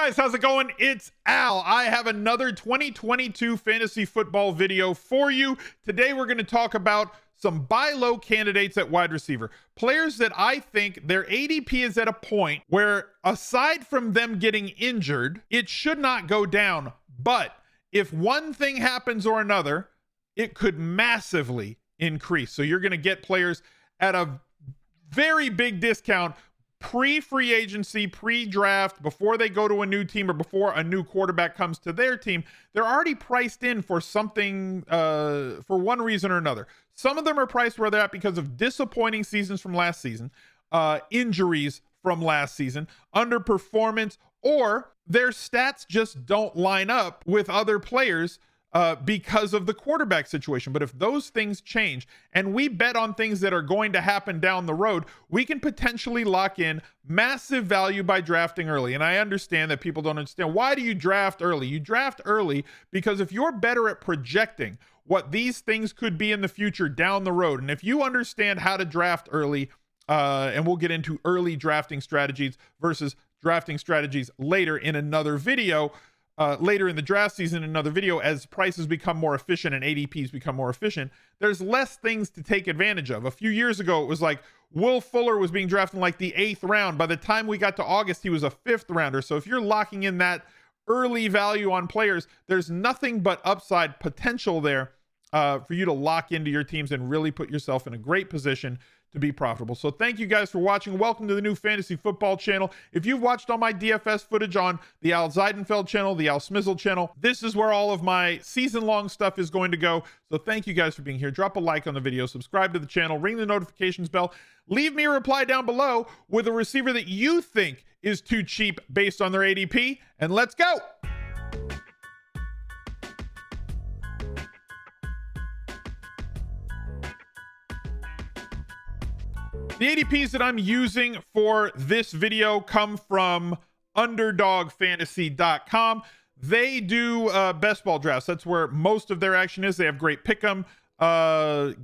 guys, how's it going? It's Al. I have another 2022 fantasy football video for you. Today we're going to talk about some buy low candidates at wide receiver. Players that I think their ADP is at a point where, aside from them getting injured, it should not go down. But if one thing happens or another, it could massively increase. So you're going to get players at a very big discount pre-free agency, pre-draft, before they go to a new team or before a new quarterback comes to their team. They're already priced in for something, for one reason or another. Some of them are priced where they're at because of disappointing seasons from last season, injuries from last season, underperformance, or their stats just don't line up with other players because of the quarterback situation. But if those things change and we bet on things that are going to happen down the road, we can potentially lock in massive value by drafting early. And I understand that people don't understand, why do you draft early? You draft early because if you're better at projecting what these things could be in the future down the road, and if you understand how to draft early, and we'll get into early drafting strategies versus drafting strategies later in another video, later in the draft season in another video, as prices become more efficient and ADPs become more efficient, there's less things to take advantage of. A few years ago, it was like Will Fuller was being drafted in like the 8th round. By the time we got to August, he was a 5th rounder. So if you're locking in that early value on players, there's nothing but upside potential there for you to lock into your teams and really put yourself in a great position to be profitable. So thank you guys for watching. Welcome to the new fantasy football channel. If you've watched all my DFS footage on the Al Zeidenfeld channel, the Al Smizzle channel, this is where all of my season-long stuff is going to go. So thank you guys for being here. Drop a like on the video, subscribe to the channel, ring the notifications bell, leave me a reply down below with a receiver that you think is too cheap based on their ADP, and let's go. The ADPs that I'm using for this video come from UnderdogFantasy.com. They do best ball drafts. That's where most of their action is. They have great pick'em,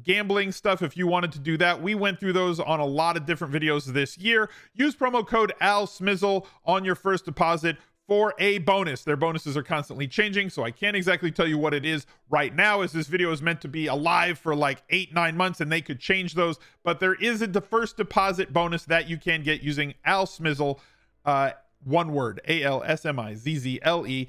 gambling stuff if you wanted to do that. We went through those on a lot of different videos this year. Use promo code ALSMIZZLE on your first deposit for a bonus. Their bonuses are constantly changing, so I can't exactly tell you what it is right now, as this video is meant to be alive for like 8-9 months and they could change those. But there is a first deposit bonus that you can get using ALSMIZZLE, one word, ALSMIZZLE,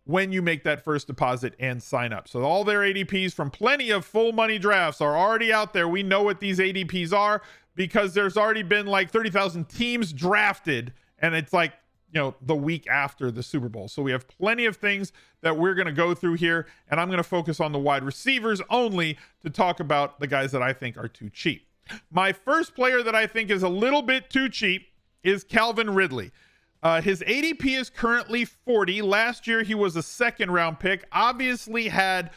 when you make that first deposit and sign up. So all their ADPs from plenty of full money drafts are already out there. We know what these ADPs are because there's already been like 30,000 teams drafted, and it's like, you know, the week after the Super Bowl. So we have plenty of things that we're going to go through here, and I'm going to focus on the wide receivers only to talk about the guys that I think are too cheap. My first player that I think is a little bit too cheap is Calvin Ridley. His ADP is currently 40. Last year, he was a 2nd round pick. Obviously had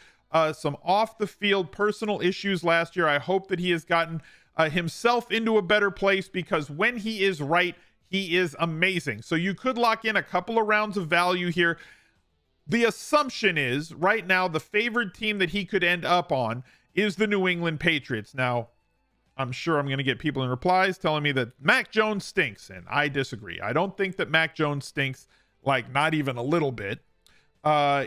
some off the field personal issues last year. I hope that he has gotten himself into a better place, because when he is right, he is amazing. So you could lock in a couple of rounds of value here. The assumption is right now the favored team that he could end up on is the New England Patriots. Now, I'm sure I'm going to get people in replies telling me that Mac Jones stinks, and I disagree. I don't think that Mac Jones stinks, like not even a little bit.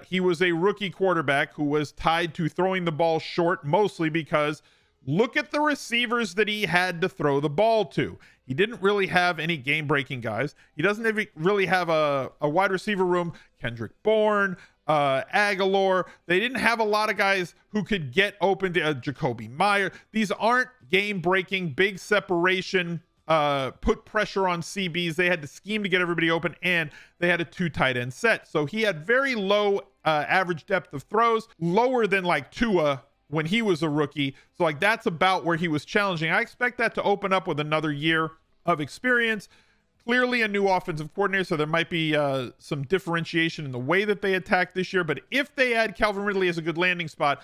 He was a rookie quarterback who was tied to throwing the ball short, mostly because look at the receivers that he had to throw the ball to. He didn't really have any game-breaking guys. He doesn't really have a wide receiver room. Kendrick Bourne, Aguilar. They didn't have a lot of guys who could get open to Jacoby Meyer. These aren't game-breaking, big separation, put pressure on CBs. They had to scheme to get everybody open, and they had a 2 tight end set. So he had very low average depth of throws, lower than like Tua when he was a rookie. So like that's about where he was challenging. I expect that to open up with another year of experience. Clearly a new offensive coordinator, so there might be some differentiation in the way that they attack this year. But if they add Calvin Ridley as a good landing spot,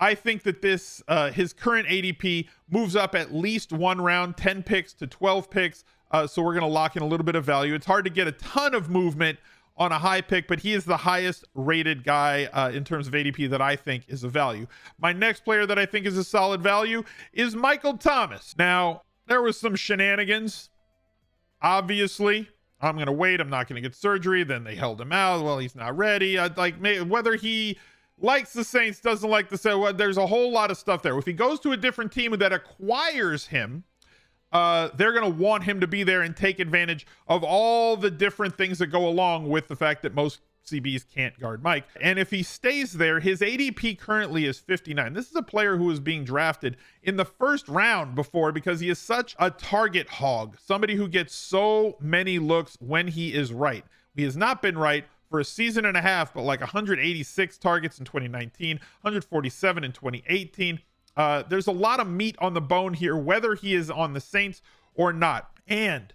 I think that this his current ADP moves up at least 1 round, 10 picks to 12 picks. So we're going to lock in a little bit of value. It's hard to get a ton of movement on a high pick, but he is the highest rated guy in terms of ADP that I think is a value. My next player that I think is a solid value is Michael Thomas. Now, there was some shenanigans, obviously, I'm going to wait. I'm not going to get surgery. Then they held him out. Well, he's not ready. Whether he likes the Saints, doesn't like the Saints, well, there's a whole lot of stuff there. If he goes to a different team that acquires him, they're going to want him to be there and take advantage of all the different things that go along with the fact that most CBs can't guard Mike. And if he stays there, his ADP currently is 59. This is a player who was being drafted in the first round before because he is such a target hog, somebody who gets so many looks when he is right. He has not been right for a season and a half, but like 186 targets in 2019, 147 in 2018. There's a lot of meat on the bone here, whether he is on the Saints or not. And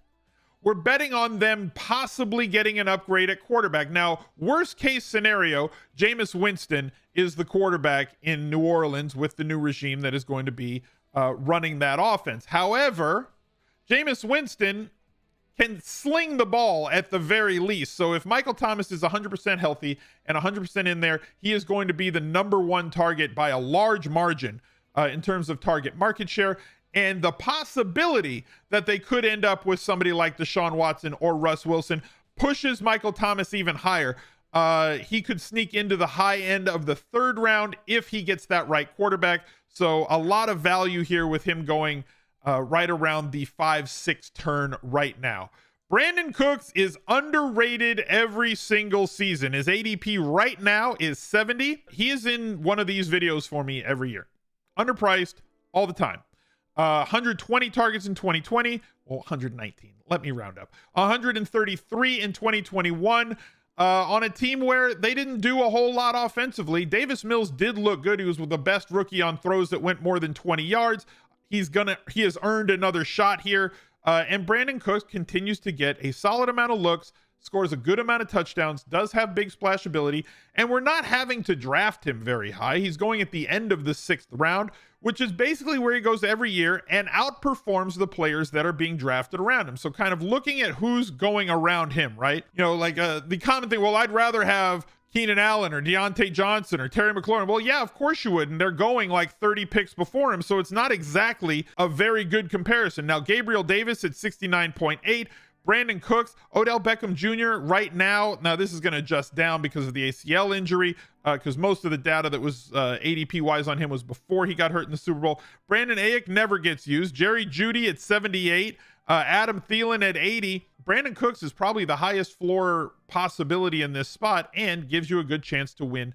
we're betting on them possibly getting an upgrade at quarterback. Now, worst case scenario, Jameis Winston is the quarterback in New Orleans with the new regime that is going to be running that offense. However, Jameis Winston can sling the ball at the very least. So if Michael Thomas is 100% healthy and 100% in there, he is going to be the number one target by a large margin in terms of target market share. And the possibility that they could end up with somebody like Deshaun Watson or Russ Wilson pushes Michael Thomas even higher. He could sneak into the high end of the third round if he gets that right quarterback. So a lot of value here with him going right around the 5-6 turn right now. Brandon Cooks is underrated every single season. His ADP right now is 70. He is in one of these videos for me every year. Underpriced all the time. 120 targets in 2020. Well, 119. Let me round up. 133 in 2021. On a team where they didn't do a whole lot offensively. Davis Mills did look good. He was the best rookie on throws that went more than 20 yards. He has earned another shot here. And Brandon Cooks continues to get a solid amount of looks, scores a good amount of touchdowns, does have big splash ability, and we're not having to draft him very high. He's going at the end of the 6th round, which is basically where he goes every year and outperforms the players that are being drafted around him. So kind of looking at who's going around him, right? You know, like the common thing, well, I'd rather have Keenan Allen or Deontay Johnson or Terry McLaurin. Well, yeah, of course you would. And they're going like 30 picks before him. So it's not exactly a very good comparison. Now, Gabriel Davis at 69.8. Brandon Cooks, Odell Beckham Jr. right now. Now, this is going to adjust down because of the ACL injury, because most of the data that was ADP-wise on him was before he got hurt in the Super Bowl. Brandon Ayuk never gets used. Jerry Jeudy at 78. Adam Thielen at 80. Brandon Cooks is probably the highest floor possibility in this spot and gives you a good chance to win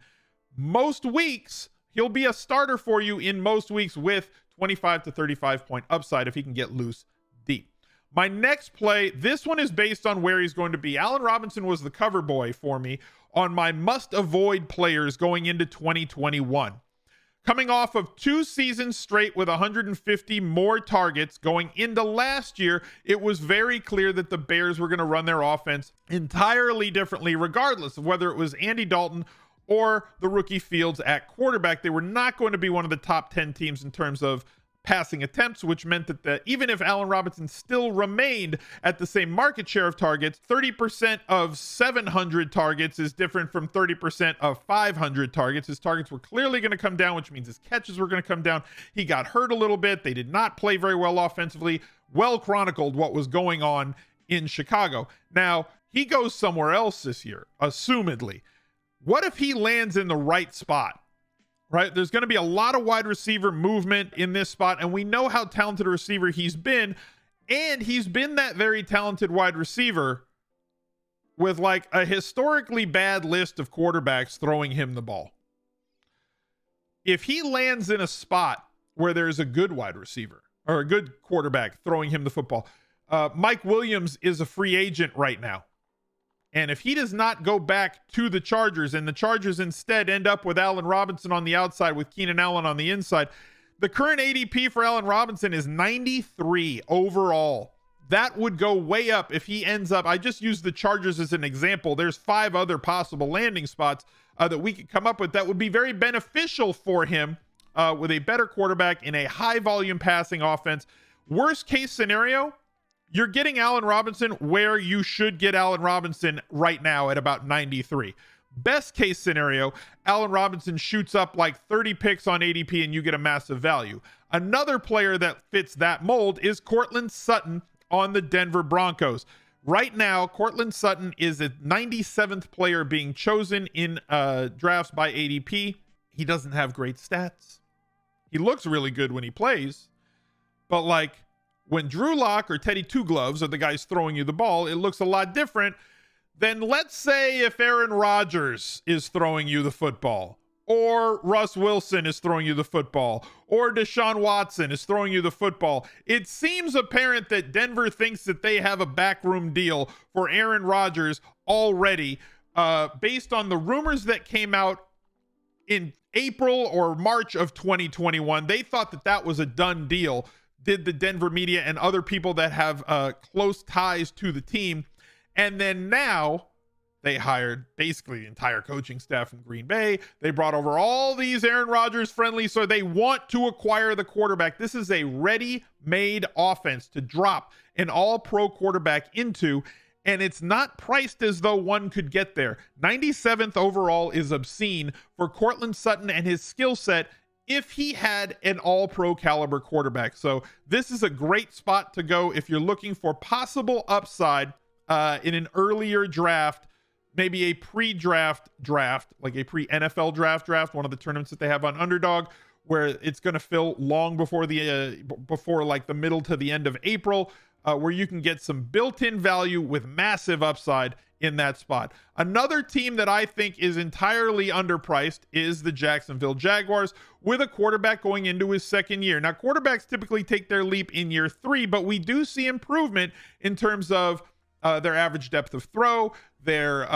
most weeks. He'll be a starter for you in most weeks with 25 to 35 point upside if he can get loose deep. My next play, this one is based on where he's going to be. Allen Robinson was the cover boy for me on my must avoid players going into 2021. Coming off of 2 seasons straight with 150 more targets going into last year, it was very clear that the Bears were going to run their offense entirely differently, regardless of whether it was Andy Dalton or the rookie Fields at quarterback. They were not going to be one of the top 10 teams in terms of passing attempts, which meant that even if Allen Robinson still remained at the same market share of targets, 30% of 700 targets is different from 30% of 500 targets. His targets were clearly going to come down, which means his catches were going to come down. He got hurt a little bit. They did not play very well offensively. Well chronicled what was going on in Chicago. Now, he goes somewhere else this year, assumedly. What if he lands in the right spot? Right? There's going to be a lot of wide receiver movement in this spot, and we know how talented a receiver he's been, and he's been that very talented wide receiver with like a historically bad list of quarterbacks throwing him the ball. If he lands in a spot where there's a good wide receiver or a good quarterback throwing him the football, Mike Williams is a free agent right now. And if he does not go back to the Chargers and the Chargers instead end up with Allen Robinson on the outside with Keenan Allen on the inside, the current ADP for Allen Robinson is 93 overall. That would go way up if he ends up. I just used the Chargers as an example. There's 5 other possible landing spots that we could come up with that would be very beneficial for him with a better quarterback in a high volume passing offense. Worst case scenario, you're getting Allen Robinson where you should get Allen Robinson right now at about 93. Best case scenario, Allen Robinson shoots up like 30 picks on ADP and you get a massive value. Another player that fits that mold is Cortland Sutton on the Denver Broncos. Right now, Cortland Sutton is the 97th player being chosen in drafts by ADP. He doesn't have great stats. He looks really good when he plays, but like when Drew Lock or Teddy Two Gloves are the guys throwing you the ball, it looks a lot different than, let's say, if Aaron Rodgers is throwing you the football, or Russ Wilson is throwing you the football, or Deshaun Watson is throwing you the football. It seems apparent that Denver thinks that they have a backroom deal for Aaron Rodgers already, based on the rumors that came out in April or March of 2021. They thought that that was a done deal, did the Denver media and other people that have close ties to the team. And then now they hired basically the entire coaching staff from Green Bay. They brought over all these Aaron Rodgers friendly, so they want to acquire the quarterback. This is a ready-made offense to drop an all-pro quarterback into, and it's not priced as though one could get there. 97th overall is obscene for Cortland Sutton and his skill set if he had an all-pro caliber quarterback. So this is a great spot to go if you're looking for possible upside in an earlier draft, maybe a pre-draft draft, like a pre-NFL draft, one of the tournaments that they have on Underdog, where it's going to fill long before before like the middle to the end of April, where you can get some built-in value with massive upside in that spot. Another team that I think is entirely underpriced is the Jacksonville Jaguars, with a quarterback going into his second year. Now, quarterbacks typically take their leap in year 3, but we do see improvement in terms of their average depth of throw. Their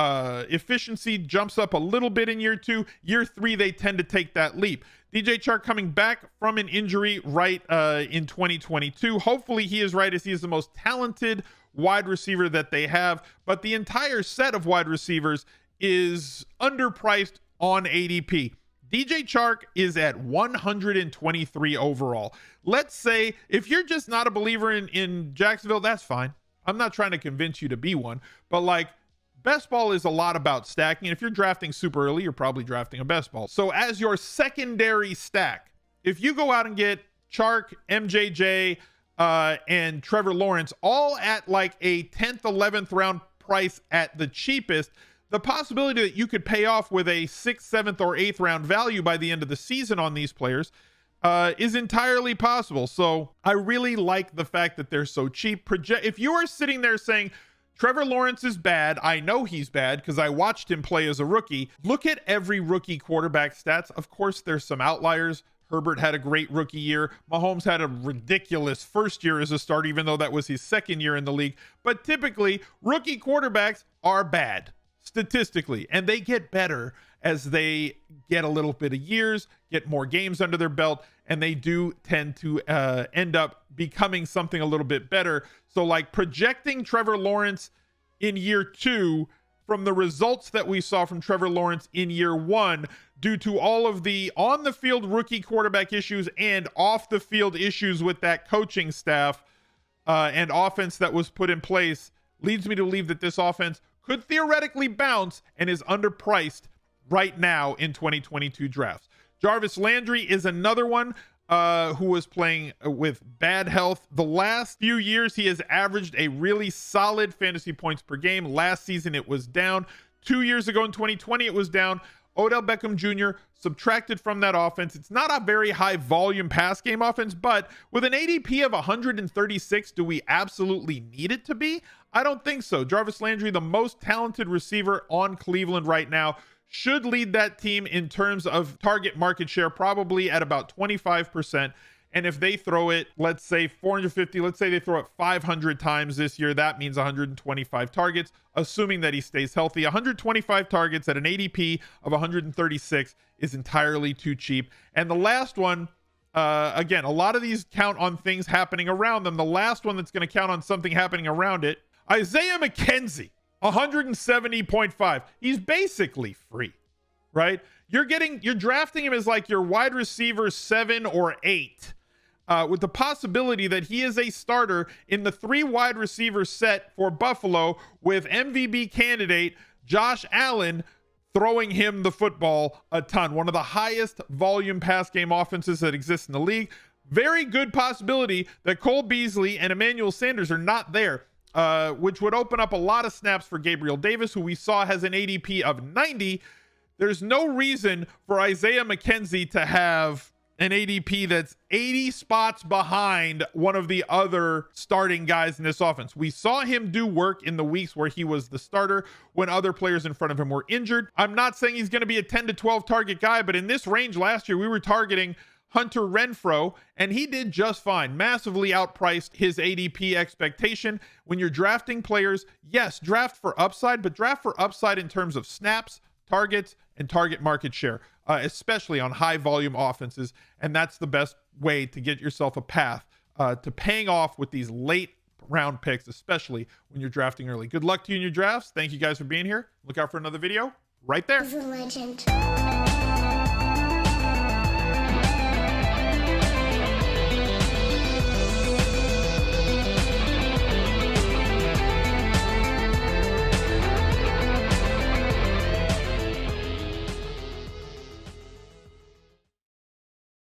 efficiency jumps up a little bit in year 2. Year 3, they tend to take that leap. DJ Chark coming back from an injury right in 2022. Hopefully he is right, as he is the most talented wide receiver that they have. But the entire set of wide receivers is underpriced on ADP. DJ Chark is at 123 overall. Let's say if you're just not a believer in Jacksonville, that's fine. I'm not trying to convince you to be one, but like, best ball is a lot about stacking. And if you're drafting super early, you're probably drafting a best ball. So as your secondary stack, if you go out and get Chark, MJJ, and Trevor Lawrence, all at like a 10th, 11th round price at the cheapest, the possibility that you could pay off with a 6th, 7th, or 8th round value by the end of the season on these players is entirely possible. So I really like the fact that they're so cheap. If you are sitting there saying, Trevor Lawrence is bad, I know he's bad because I watched him play as a rookie. Look at every rookie quarterback stats. Of course, there's some outliers. Herbert had a great rookie year. Mahomes had a ridiculous first year as a starter, even though that was his second year in the league. But typically, rookie quarterbacks are bad statistically, and they get better as they get a little bit of years, get more games under their belt, and they do tend to end up becoming something a little bit better. So like projecting Trevor Lawrence in year 2 from the results that we saw from Trevor Lawrence in year 1, due to all of the on the field rookie quarterback issues and off the field issues with that coaching staff and offense that was put in place, leads me to believe that this offense could theoretically bounce and is underpriced right now in 2022 drafts. Jarvis Landry is another one who was playing with bad health. The last few years, he has averaged a really solid fantasy points per game. Last season, it was down. 2 years ago in 2020, it was down. Odell Beckham Jr. subtracted from that offense. It's not a very high volume pass game offense, but with an ADP of 136, do we absolutely need it to be? I don't think so. Jarvis Landry, the most talented receiver on Cleveland right now, should lead that team in terms of target market share, probably at about 25%. And if they throw it, let's say 450, let's say they throw it 500 times this year, that means 125 targets, assuming that he stays healthy. 125 targets at an ADP of 136 is entirely too cheap. And the last one, again, a lot of these count on things happening around them. The last one that's going to count on something happening around it, Isaiah McKenzie, 170.5. He's basically free, right? You're drafting him as like your wide receiver 7 or 8. With the possibility that he is a starter in the 3 wide receiver set for Buffalo, with MVP candidate Josh Allen throwing him the football a ton. One of the highest volume pass game offenses that exists in the league. Very good possibility that Cole Beasley and Emmanuel Sanders are not there. which would open up a lot of snaps for Gabriel Davis, who we saw has an ADP of 90. There's no reason for Isaiah McKenzie to have an ADP that's 80 spots behind one of the other starting guys in this offense. We saw him do work in the weeks where he was the starter when other players in front of him were injured. I'm not saying he's going to be a 10 to 12 target guy, but in this range last year, we were targeting Hunter Renfrow, and he did just fine. Massively outpriced his ADP expectation. When you're drafting players, yes, draft for upside, but draft for upside in terms of snaps, targets, and target market share, especially on high volume offenses. And that's the best way to get yourself a path to paying off with these late round picks, especially when you're drafting early. Good luck to you in your drafts. Thank you guys for being here. Look out for another video right there. Legend.